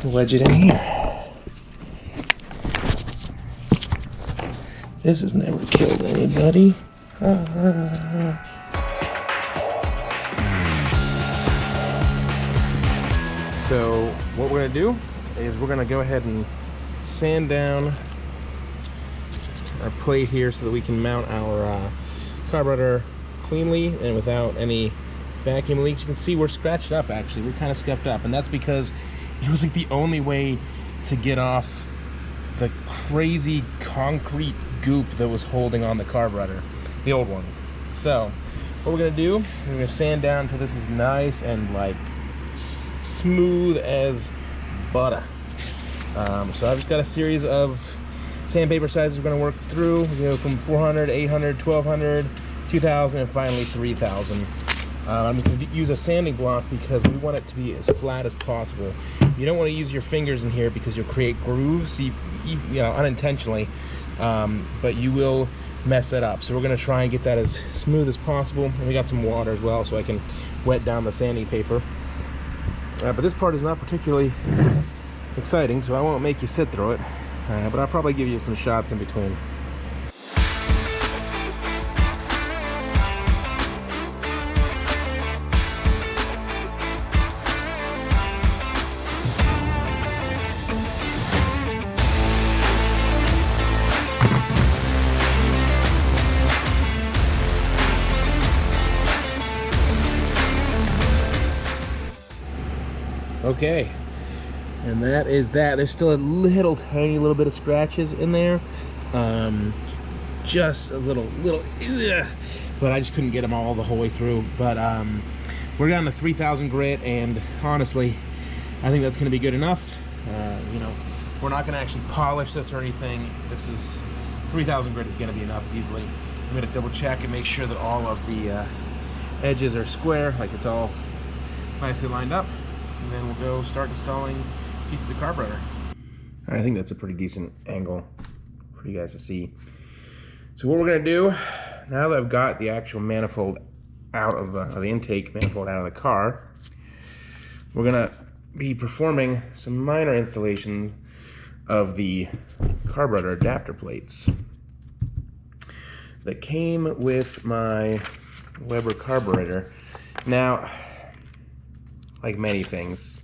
Wedge it in here. This has never killed anybody. So what we're gonna do is we're gonna go ahead and sand down our plate here so that we can mount our carburetor cleanly and without any vacuum leaks. You can see we're scratched up actually. We're kind of scuffed up, and that's because it was like the only way to get off the crazy concrete goop that was holding on the carburetor, the old one. So what we're gonna do, we're gonna sand down until this is nice and like smooth as butter. So I've just got a series of sandpaper sizes we're gonna work through. We go from 400, 800, 1200, 2000, and finally 3000. I'm going to use a sanding block because we want it to be as flat as possible. You don't want to use your fingers in here because you'll create grooves, you know, unintentionally, but you will mess that up. So we're going to try and get that as smooth as possible. And we got some water as well so I can wet down the sanding paper. But this part is not particularly exciting, so I won't make you sit through it, but I'll probably give you some shots in between. Okay, and that is that. There's still a tiny little bit of scratches in there, just a little, but I just couldn't get them all the whole way through. But we're down to 3000 grit, and honestly, I think that's going to be good enough. You know, we're not going to actually polish this or anything. This is 3000 grit is going to be enough easily. I'm going to double check and make sure that all of the edges are square, like it's all nicely lined up. And then we'll go start installing pieces of carburetor. I think that's a pretty decent angle for you guys to see. So what we're gonna do, now that I've got the actual manifold out of the intake manifold out of the car, we're gonna be performing some minor installations of the carburetor adapter plates that came with my Weber carburetor. Now, like many things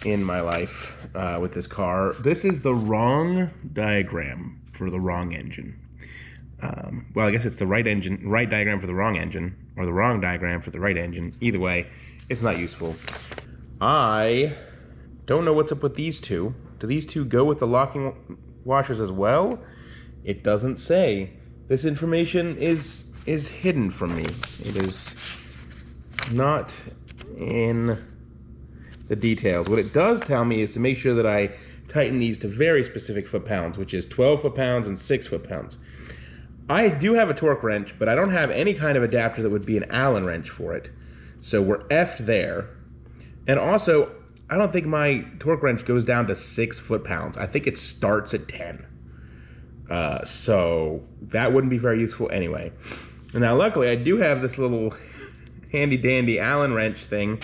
in my life with this car, this is the wrong diagram for the wrong engine. Well, I guess it's the right diagram for the wrong engine, or the wrong diagram for the right engine. Either way, it's not useful. I don't know what's up with these two. Do these two go with the locking washers as well? It doesn't say. This information is hidden from me. It is not in the details. What it does tell me is to make sure that I tighten these to very specific foot-pounds, which is 12 foot-pounds and 6 foot-pounds. I do have a torque wrench, but I don't have any kind of adapter that would be an Allen wrench for it. So we're effed there. And also, I don't think my torque wrench goes down to 6 foot-pounds. I think it starts at 10. So that wouldn't be very useful anyway. And now luckily I do have this little handy dandy Allen wrench thing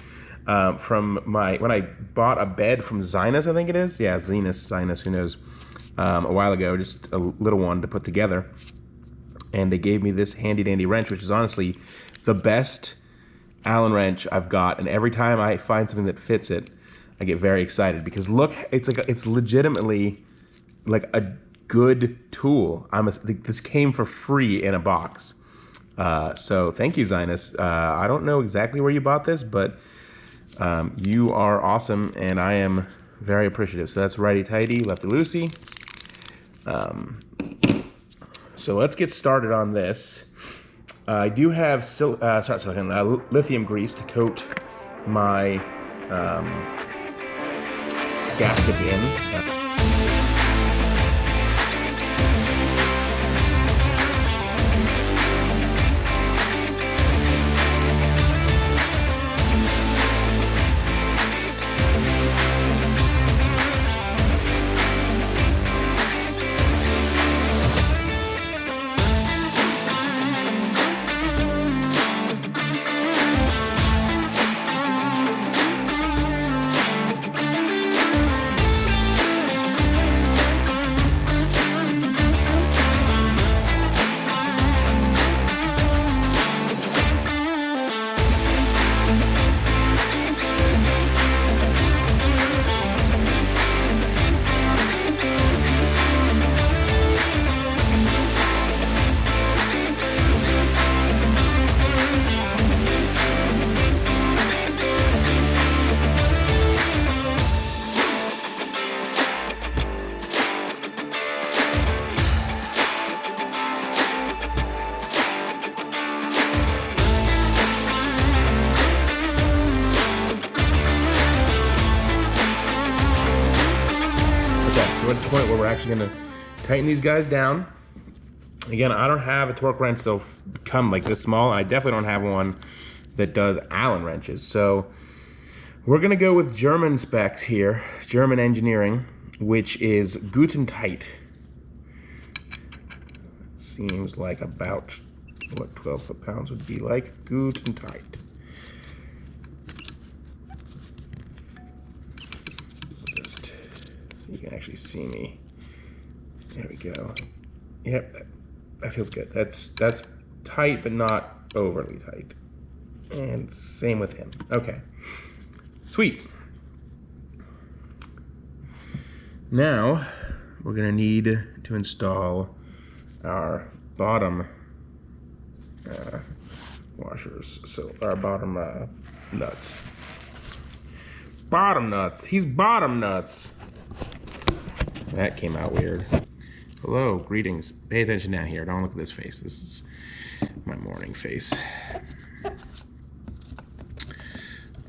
from when I bought a bed from Zinus, I think it is. Yeah, Zinus, who knows, a while ago, just a little one to put together. And they gave me this handy dandy wrench, which is honestly the best Allen wrench I've got. And every time I find something that fits it, I get very excited because look, it's legitimately like a good tool. This came for free in a box. So thank you, Zinus. I don't know exactly where you bought this, but you are awesome, and I am very appreciative. So that's righty-tighty, lefty-loosey. So let's get started on this. I do have lithium grease to coat my gaskets in. we're at the point where we're actually gonna tighten these guys down. Again, I don't have a torque wrench that'll come like this small. I definitely don't have one that does Allen wrenches. So we're gonna go with German specs here, German engineering, which is Gutentight. Seems like about what 12 foot-pounds would be like. Gutentight. Just so you can actually see me. There we go. Yep, that feels good. That's tight, but not overly tight. And same with him. Okay, sweet. Now we're gonna need to install our bottom washers, so our bottom nuts. Bottom nuts. He's bottom nuts. That came out weird. Hello, greetings. Pay attention down here. Don't look at this face. This is my morning face.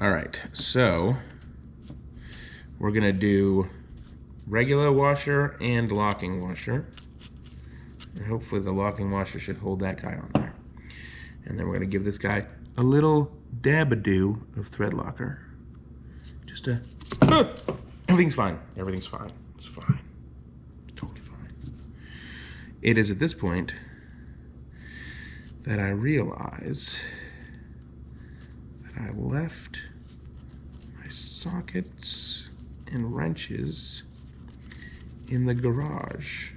All right, so we're gonna do regular washer and locking washer. And hopefully the locking washer should hold that guy on there. And then we're gonna give this guy a little dab-a-doo of thread locker. Just a, everything's fine. Everything's fine. It's fine. It's totally fine. It is at this point that I realize that I left my sockets and wrenches in the garage.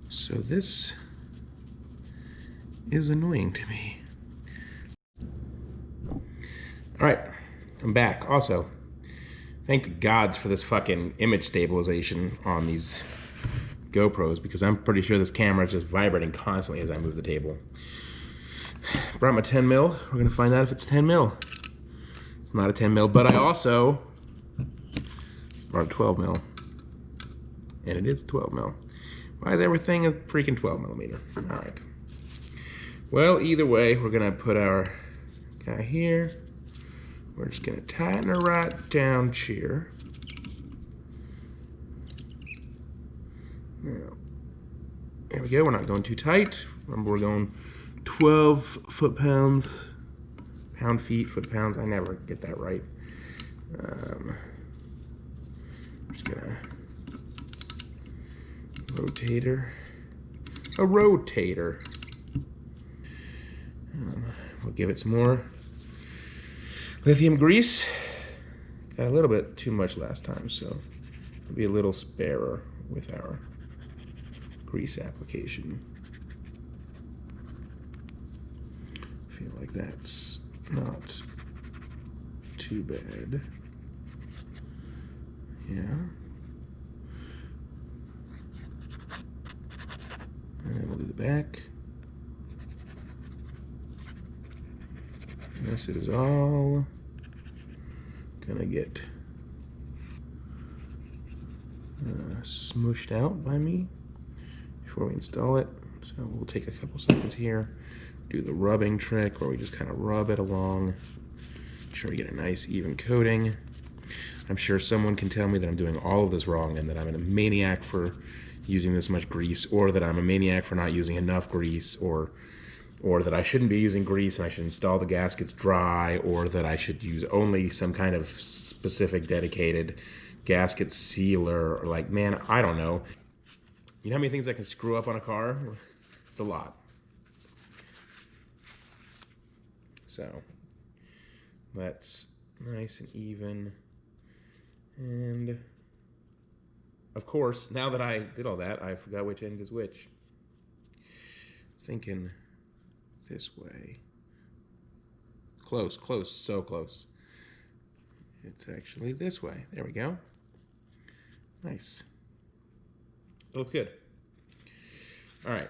So this is annoying to me. All right, I'm back. Also, thank the gods for this fucking image stabilization on these GoPros, because I'm pretty sure this camera is just vibrating constantly as I move the table. Brought my 10 mil. We're gonna find out if it's 10 mil. It's not a 10 mil, but I also brought a 12 mil. And it is 12 mil. Why is everything a freaking 12 millimeter? All right. Well, either way, we're gonna put our guy here. We're just gonna tighten her right down here. Now, there we go. We're not going too tight. Remember, we're going 12 foot-pounds, pound-feet, foot-pounds. I never get that right. I'm just gonna rotator. A rotator. We'll give it some more lithium grease. Got a little bit too much last time, so we'll be a little sparer with our grease application. Feel like that's not too bad. Yeah. And then we'll do the back. This is all gonna get smooshed out by me before we install it. So we'll take a couple seconds here, do the rubbing trick where we just kind of rub it along, make sure we get a nice even coating. I'm sure someone can tell me that I'm doing all of this wrong and that I'm a maniac for using this much grease, or that I'm a maniac for not using enough grease, or that I shouldn't be using grease and I should install the gaskets dry, or that I should use only some kind of specific dedicated gasket sealer, or like, man, I don't know. You know how many things I can screw up on a car? It's a lot. So that's nice and even. And of course, now that I did all that, I forgot which end is which. Thinking this way. Close, close, so close. It's actually this way. There we go. Nice. Looks good. All right.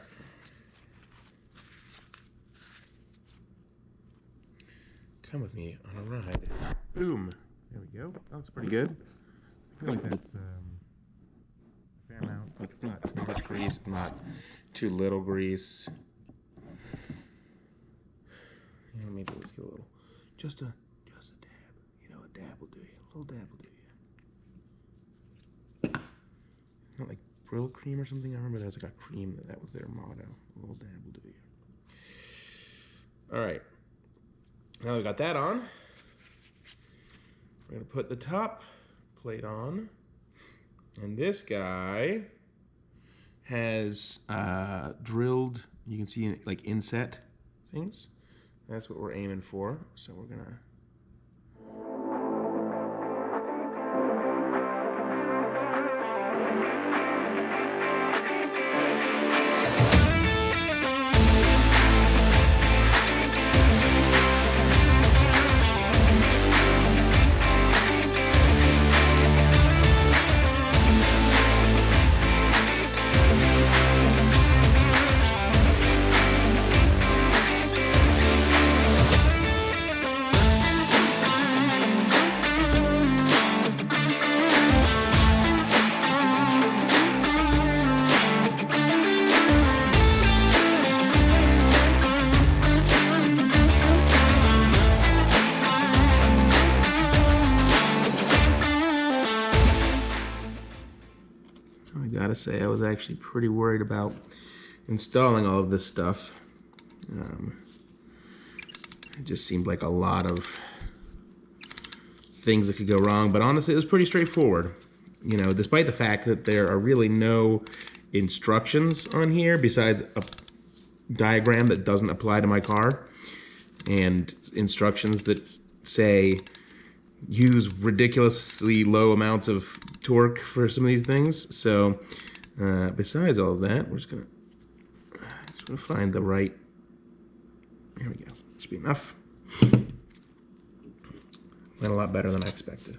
Come with me on a ride. Boom. There we go. That's pretty good. I feel like that's a fair amount. Like not too much grease, not too little grease. You know, maybe let's get a little, just a dab. You know, a dab will do you. A little dab will do you. Not like Brill cream or something. I remember there was like a cream that was their motto. A little dab will do you. All right. Now we got that on. We're gonna put the top plate on, and this guy has drilled. You can see like inset things. That's what we're aiming for. So we're gonna. I gotta say, I was actually pretty worried about installing all of this stuff. It just seemed like a lot of things that could go wrong, but honestly, it was pretty straightforward. You know, despite the fact that there are really no instructions on here besides a diagram that doesn't apply to my car and instructions that say use ridiculously low amounts of torque for some of these things. So besides all of that, we're just gonna find the right. There we go. Should be enough. Went a lot better than I expected.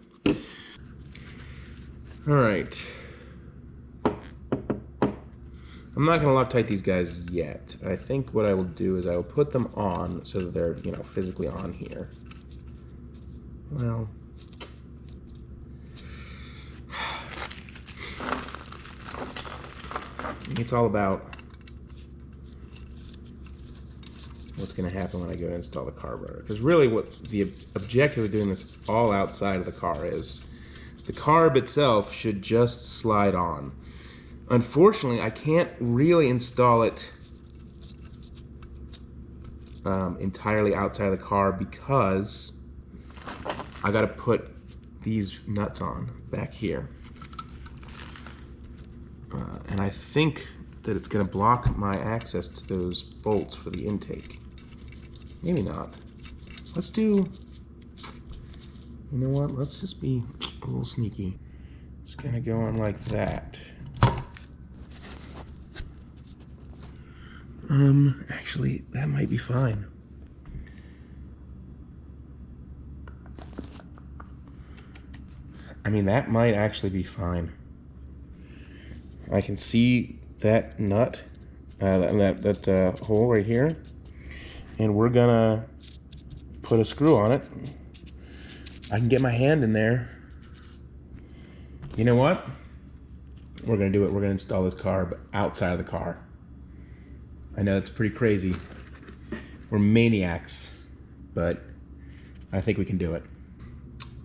All right. I'm not gonna Loctite these guys yet. I think what I will do is I will put them on so that they're, you know, physically on here. Well, it's all about what's going to happen when I go to install the carburetor. Because really what the objective of doing this all outside of the car is, the carb itself should just slide on. Unfortunately, I can't really install it entirely outside of the car because I got to put these nuts on back here. And I think that it's going to block my access to those bolts for the intake. Maybe not. Let's do, you know what, let's just be a little sneaky. It's going to go on like that. Actually, that might be fine. I mean, that might actually be fine. I can see that nut, that hole right here, and we're gonna put a screw on it. I can get my hand in there. You know what? We're gonna do it. We're gonna install this carb outside of the car. I know it's pretty crazy. We're maniacs, but I think we can do it.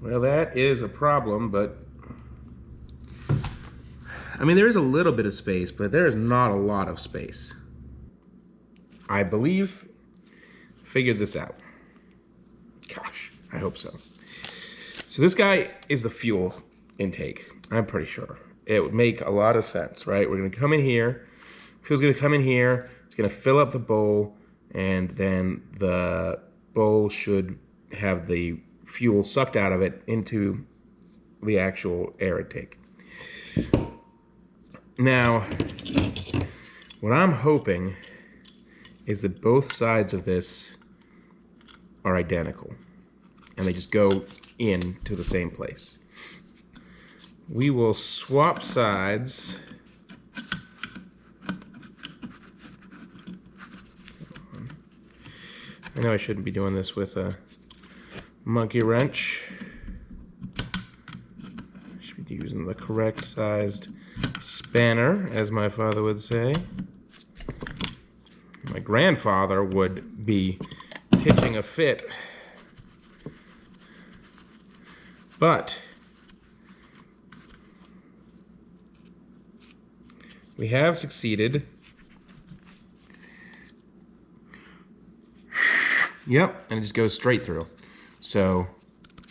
Well, that is a problem, but I mean, there is a little bit of space, but there is not a lot of space. I figured this out. Gosh, I hope so. So this guy is the fuel intake. I'm pretty sure. It would make a lot of sense, right? We're gonna come in here, fuel's gonna come in here, it's gonna fill up the bowl, and then the bowl should have the fuel sucked out of it into the actual air intake. Now, what I'm hoping is that both sides of this are identical and they just go into the same place. We will swap sides. I know I shouldn't be doing this with a monkey wrench. I should be using the correct sized spanner, as my father would say. My grandfather would be pitching a fit. But we have succeeded. Yep, and it just goes straight through. So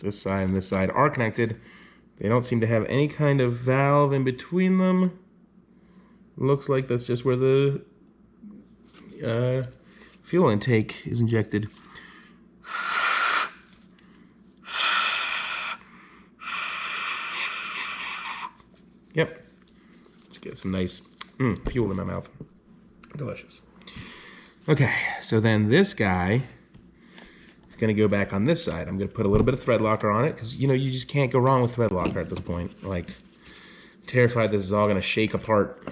this side and this side are connected. They don't seem to have any kind of valve in between them. Looks like that's just where the fuel intake is injected. Yep. Let's get some nice fuel in my mouth. Delicious. Okay, so then this guy is going to go back on this side. I'm going to put a little bit of thread locker on it because, you know, you just can't go wrong with thread locker at this point. Like, terrified this is all going to shake apart.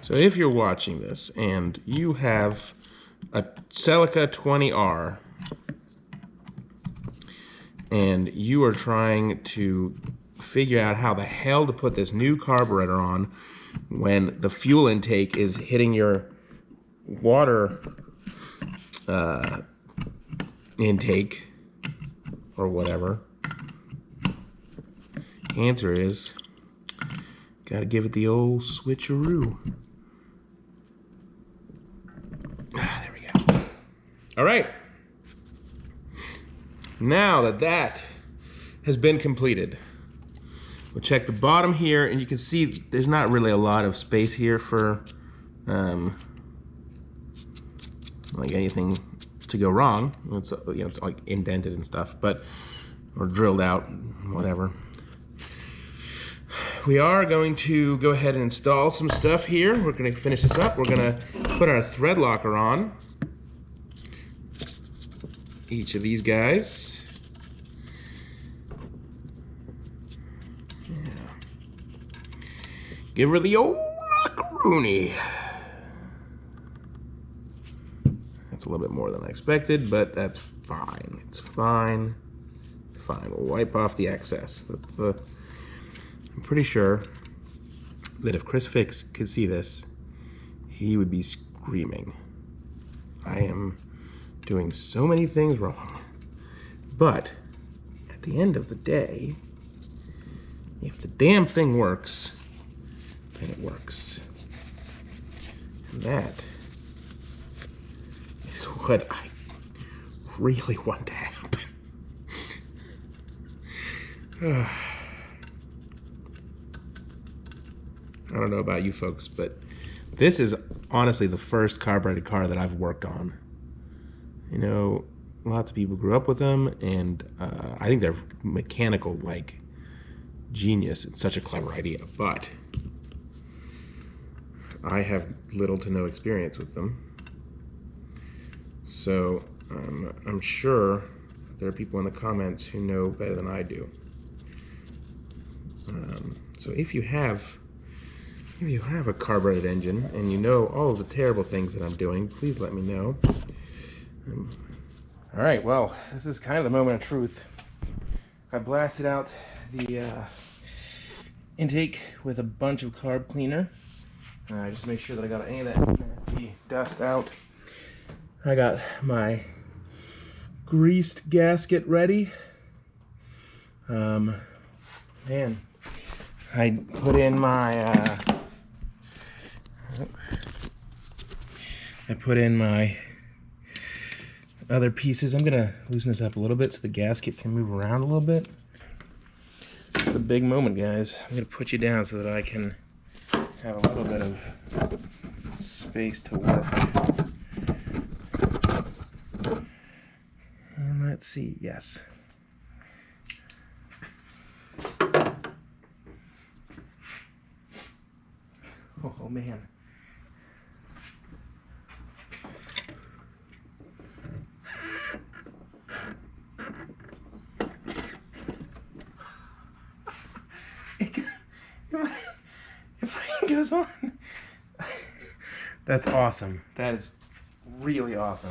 So if you're watching this and you have a Celica 20R and you are trying to figure out how the hell to put this new carburetor on when the fuel intake is hitting your water intake or whatever, answer is gotta give it the old switcheroo. There we go. All right. Now that that has been completed, we'll check the bottom here, and you can see there's not really a lot of space here for like anything to go wrong. It's, you know, it's like indented and stuff, but or drilled out, whatever. We are going to go ahead and install some stuff here. We're going to finish this up. We're going to put our thread locker on each of these guys. Yeah. Give her the old lockeroony. That's a little bit more than I expected, but that's fine. It's fine. It's fine. We'll wipe off the excess. I'm pretty sure that if Chris Fix could see this, he would be screaming. I am doing so many things wrong. But at the end of the day, if the damn thing works, then it works. And that is what I really want to happen. I don't know about you folks, but this is honestly the first carbureted car that I've worked on. You know, lots of people grew up with them, and I think they're mechanical, like, genius. It's such a clever idea, but I have little to no experience with them. So I'm sure there are people in the comments who know better than I do. So if you have a carbureted engine and you know all of the terrible things that I'm doing, please let me know. All right, well, this is kind of the moment of truth. I blasted out the intake with a bunch of carb cleaner. Just to make sure that I got any of that nasty dust out. I got my greased gasket ready. Man, I put in my other pieces. I'm gonna loosen this up a little bit so the gasket can move around a little bit. It's a big moment, guys. I'm gonna put you down so that I can have a little bit of space to work. And let's see, yes. Oh man. If it goes on. That's awesome. That is really awesome.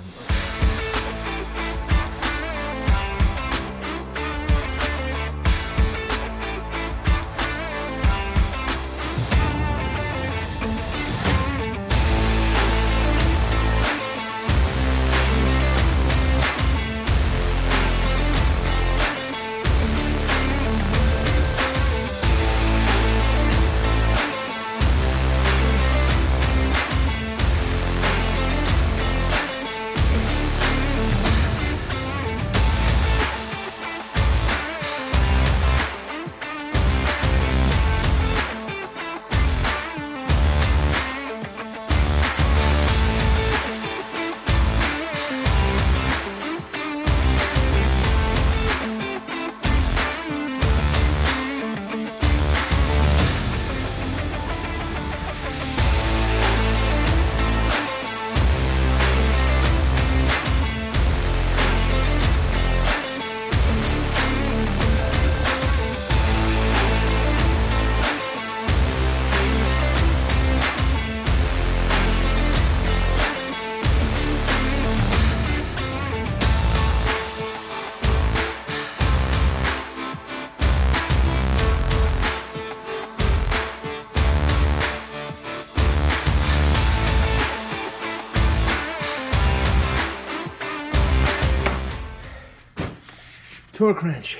torque wrench.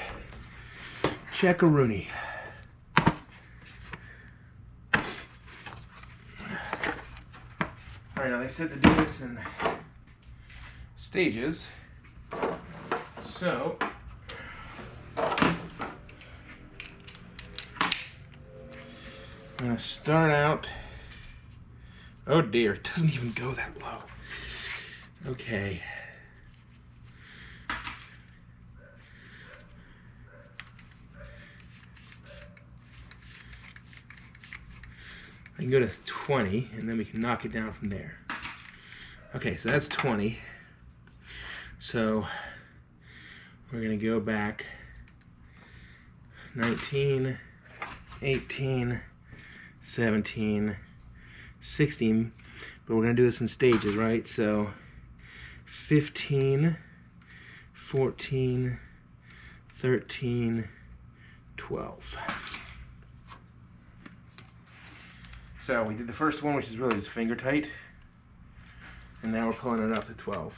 Check-a-rooney. Alright, now they said to do this in stages. So I'm gonna start out. Oh dear, it doesn't even go that low. Okay. I can go to 20 and then we can knock it down from there. Okay, so that's 20. So we're gonna go back 19, 18, 17, 16, but we're gonna do this in stages, right? So 15, 14, 13, 12. So we did the first one, which is really just finger tight, and now we're pulling it up to 12.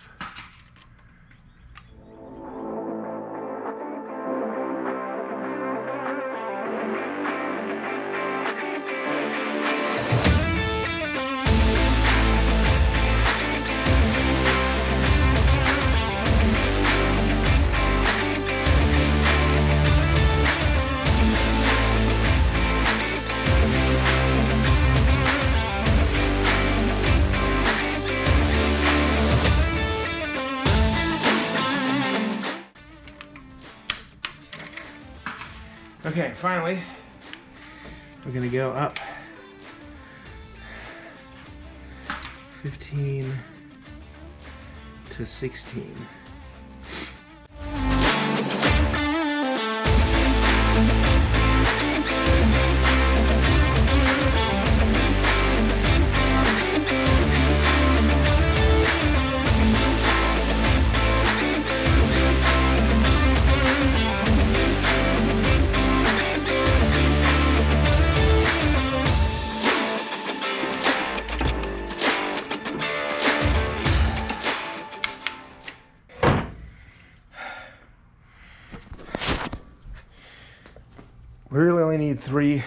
Okay, finally, we're gonna go up 15 to 16. We really only need 3.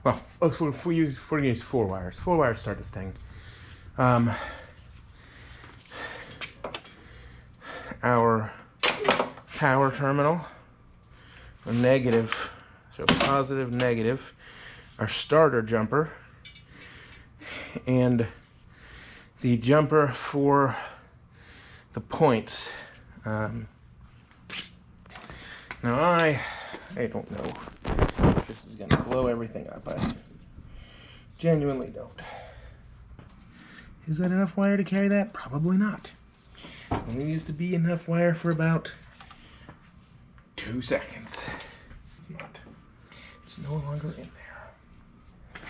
Well, if we're gonna use 4 wires. 4 wires to start this thing. Our power terminal, a negative, so positive, negative. Our starter jumper, and the jumper for the points. Now I don't know if this is going to blow everything up. I genuinely don't. Is that enough wire to carry that? Probably not. Only needs to be enough wire for about 2 seconds. It's not. It's no longer in there.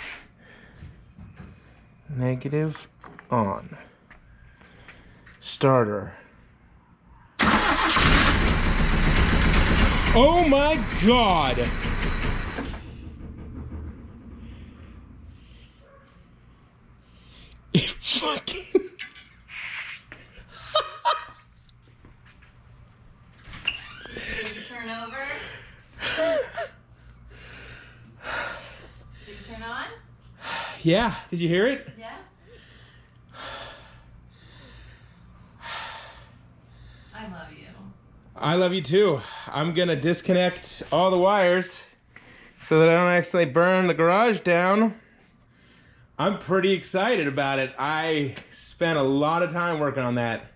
Negative on. Starter. Oh my God! It fucking... Did you turn over? Did you turn on? Yeah, did you hear it? Yeah. I love you. I love you too. I'm gonna disconnect all the wires so that I don't actually burn the garage down. I'm pretty excited about it. I spent a lot of time working on that.